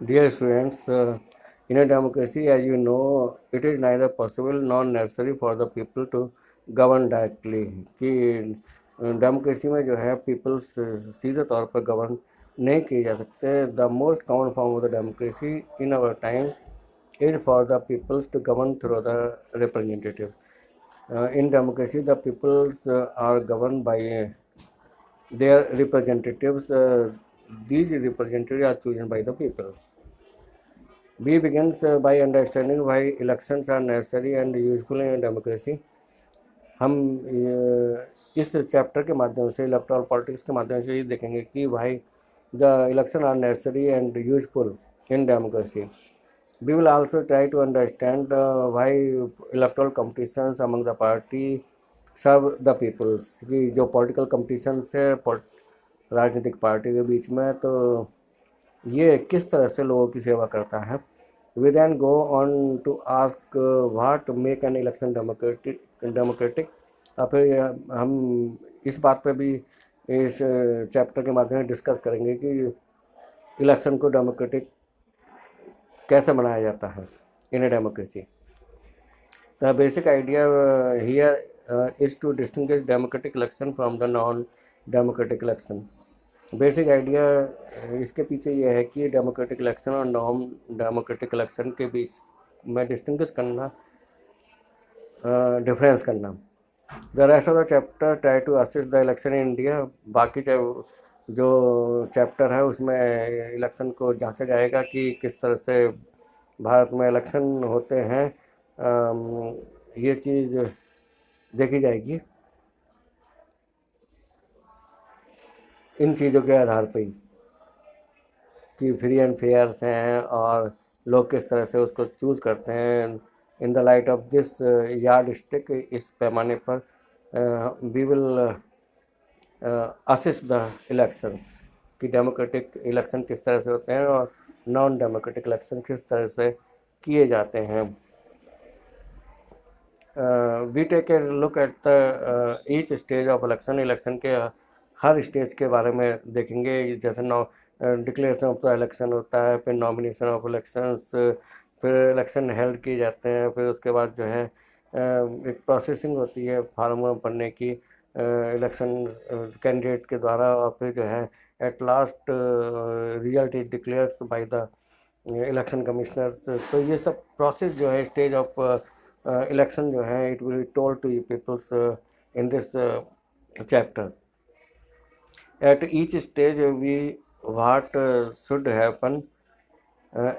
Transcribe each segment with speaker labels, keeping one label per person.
Speaker 1: Dear students, in a democracy, as you know, it is neither possible nor necessary for the people to govern directly. कि democracy में जो है peoples सीधे तौर पर govern नहीं किए जा सकते. The most common form of the democracy in our times is for the peoples to govern through the representative. In democracy, the peoples are governed by their representatives. These representatives are chosen by the people. We begins by understanding why elections are necessary and useful in a democracy. हम इस chapter के माध्यम से electoral politics के माध्यम से ये देखेंगे कि भाई the election are necessary and useful in democracy. We will also try to understand why electoral competitions among the party serve the peoples. कि जो political competitions है राजनीतिक पार्टी के बीच में, तो ये किस तरह से लोगों की सेवा करता है. We then go on to ask what make an election democratic. और फिर हम इस बात पे भी इस चैप्टर के माध्यम से डिस्कस करेंगे कि इलेक्शन को डेमोक्रेटिक कैसे बनाया जाता है in a democracy. The basic idea here is to distinguish democratic election from the non democratic election. Basic idea इसके पीछे ये है कि डेमोक्रेटिक इलेक्शन और नॉन डेमोक्रेटिक इलेक्शन के बीच में डिस्टिंग्विश करना, डिफरेंस करना. The rest of the chapter try to assist the election in India. बाकी जो चैप्टर है उसमें इलेक्शन को जांचा जाएगा कि किस तरह से भारत में इलेक्शन होते हैं. ये चीज़ देखी जाएगी इन चीज़ों के आधार पे ही कि फ्री एंड फेयर्स हैं और लोग किस तरह से उसको चूज़ करते हैं. In the light of this yardstick, इस पैमाने पर we will assist the elections कि डेमोक्रेटिक इलेक्शन किस तरह से होते हैं और नॉन डेमोक्रेटिक इलेक्शन किस तरह से किए जाते हैं. We take a look at the each stage of election के हर स्टेज के बारे में देखेंगे. जैसे डिक्लेरेशन ऑफ द इलेक्शन होता है, फिर नॉमिनेशन ऑफ इलेक्शंस, फिर इलेक्शन हेल्ड किए जाते हैं, फिर उसके बाद जो है एक प्रोसेसिंग होती है फार्म भरने की इलेक्शन कैंडिडेट के द्वारा, और फिर जो है at last result is declared by the election commissioners. तो ये सब प्रोसेस जो है स्टेज ऑफ इलेक्शन जो है it will be told to you peoples in this chapter. At each stage we what should happen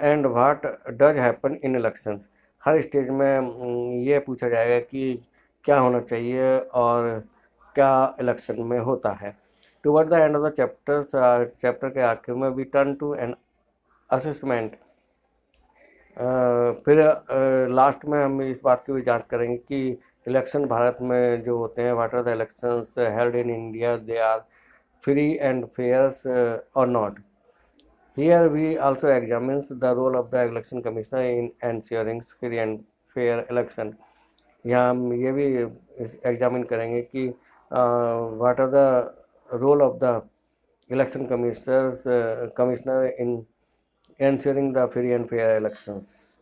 Speaker 1: and what does happen in elections. Her stage में ये पूछा जाएगा कि क्या होना चाहिए और क्या इलेक्शन में होता है. Toward the end of the chapter के आखिर में we turn to an assessment. फिर लास्ट में हम इस बात की भी जांच करेंगे कि इलेक्शन भारत में जो होते हैं, what are the elections held in India, they are free and fairs or not. Here we also examines the role of the election commissioner in ensuring free and fair election. यहाँ हम ये भी examine करेंगे कि what are the role of the election commissioner in ensuring the free and fair elections.